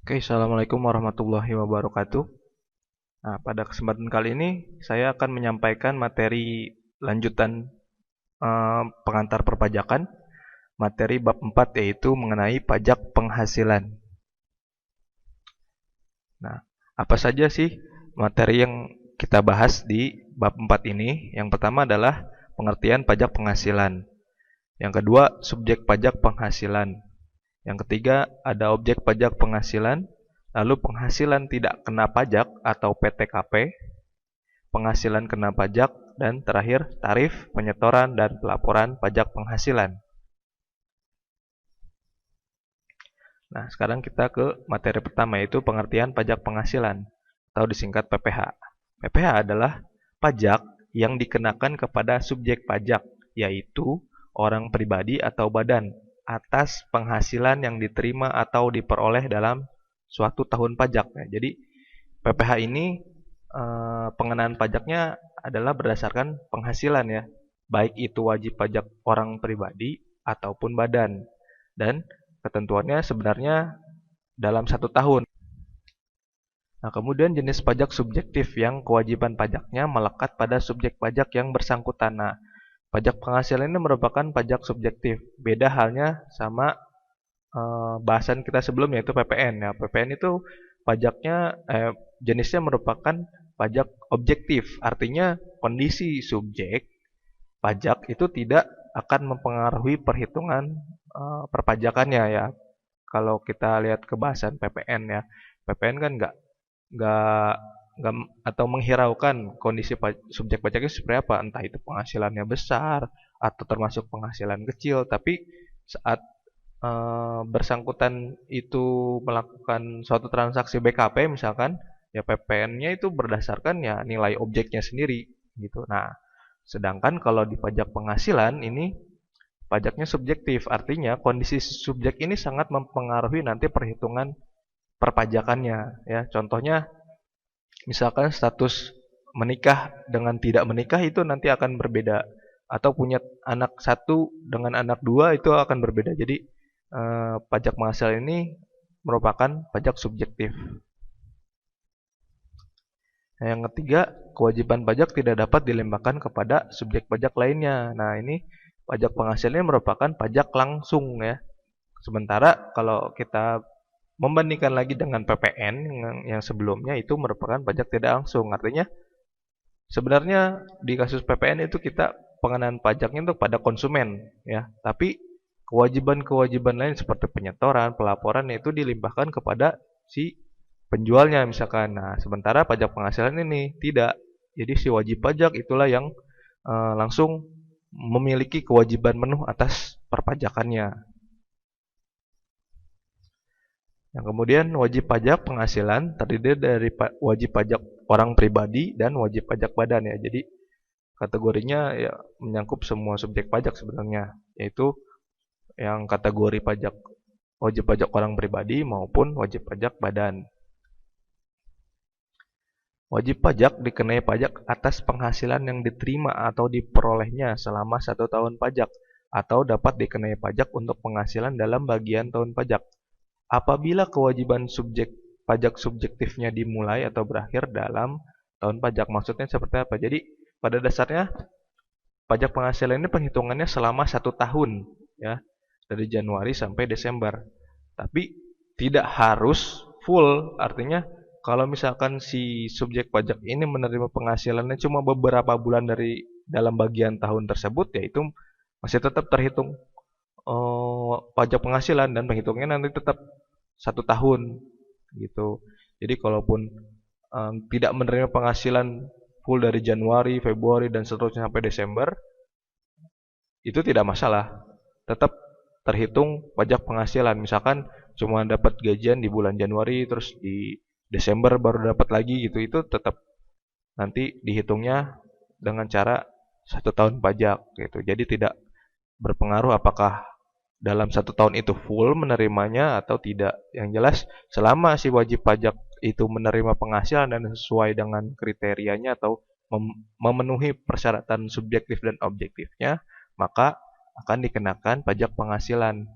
Oke, Assalamualaikum warahmatullahi wabarakatuh. Nah, pada kesempatan kali ini saya akan menyampaikan materi lanjutan pengantar perpajakan, materi bab 4 yaitu mengenai pajak penghasilan. Nah, apa saja sih materi yang kita bahas di bab 4 ini? Yang pertama adalah pengertian pajak penghasilan. Yang kedua, subjek pajak penghasilan. Yang ketiga, ada objek pajak penghasilan, lalu penghasilan tidak kena pajak atau PTKP, penghasilan kena pajak, dan terakhir tarif, penyetoran, dan pelaporan pajak penghasilan. Nah, sekarang kita ke materi pertama yaitu pengertian pajak penghasilan atau disingkat PPH. PPH adalah pajak yang dikenakan kepada subjek pajak, yaitu orang pribadi atau badan, atas penghasilan yang diterima atau diperoleh dalam suatu tahun pajak. Nah, jadi PPH ini pengenaan pajaknya adalah berdasarkan penghasilan ya, baik itu wajib pajak orang pribadi ataupun badan. Dan ketentuannya sebenarnya dalam satu tahun. Nah, kemudian jenis pajak subjektif yang kewajiban pajaknya melekat pada subjek pajak yang bersangkutan. Nah, pajak penghasilan ini merupakan pajak subjektif. Beda halnya sama bahasan kita sebelumnya yaitu PPN. Ya, PPN itu pajaknya jenisnya merupakan pajak objektif. Artinya kondisi subjek pajak itu tidak akan mempengaruhi perhitungan perpajakannya ya. Kalau kita lihat ke bahasan PPN ya, PPN kan nggak nggak atau menghiraukan kondisi subjek pajaknya seperti apa, entah itu penghasilannya besar atau termasuk penghasilan kecil, tapi saat bersangkutan itu melakukan suatu transaksi BKP misalkan, ya PPN-nya itu berdasarkan ya nilai objeknya sendiri gitu. Nah, sedangkan kalau di pajak penghasilan ini pajaknya subjektif, artinya kondisi subjek ini sangat mempengaruhi nanti perhitungan perpajakannya ya. Contohnya misalkan status menikah dengan tidak menikah itu nanti akan berbeda atau punya anak satu dengan anak dua itu akan berbeda. Jadi pajak penghasilan ini merupakan pajak subjektif. Nah, yang ketiga, kewajiban pajak tidak dapat dilembagkan kepada subjek pajak lainnya. Nah, ini pajak penghasilannya merupakan pajak langsung ya. Sementara kalau kita membandingkan lagi dengan PPN yang sebelumnya itu merupakan pajak tidak langsung. Artinya sebenarnya di kasus PPN itu kita pengenaan pajaknya untuk pada konsumen ya. Tapi kewajiban-kewajiban lain seperti penyetoran, pelaporan itu dilimpahkan kepada si penjualnya misalkan. Nah, sementara pajak penghasilan ini tidak. Jadi si wajib pajak itulah yang langsung memiliki kewajiban penuh atas perpajakannya. Yang kemudian wajib pajak penghasilan terdiri dari wajib pajak orang pribadi dan wajib pajak badan ya. Jadi kategorinya ya menyangkup semua subjek pajak sebenarnya, yaitu yang kategori pajak wajib pajak orang pribadi maupun wajib pajak badan. Wajib pajak dikenai pajak atas penghasilan yang diterima atau diperolehnya selama 1 tahun pajak, atau dapat dikenai pajak untuk penghasilan dalam bagian tahun pajak. Apabila kewajiban pajak subjektifnya dimulai atau berakhir dalam tahun pajak. Maksudnya seperti apa? Jadi pada dasarnya pajak penghasilan ini penghitungannya selama 1 tahun ya, dari Januari sampai Desember. Tapi tidak harus full, artinya kalau misalkan si subjek pajak ini menerima penghasilannya cuma beberapa bulan dari dalam bagian tahun tersebut, yaitu masih tetap terhitung pajak penghasilan dan penghitungnya nanti tetap 1 tahun gitu. Jadi kalaupun tidak menerima penghasilan full dari Januari, Februari dan seterusnya sampai Desember, itu tidak masalah. Tetap terhitung pajak penghasilan. Misalkan cuma dapat gajian di bulan Januari terus di Desember baru dapat lagi gitu, itu tetap nanti dihitungnya dengan cara 1 tahun pajak gitu. Jadi tidak berpengaruh apakah dalam 1 tahun itu full menerimanya atau tidak. Yang jelas selama si wajib pajak itu menerima penghasilan dan sesuai dengan kriterianya atau memenuhi persyaratan subjektif dan objektifnya, maka akan dikenakan pajak penghasilan.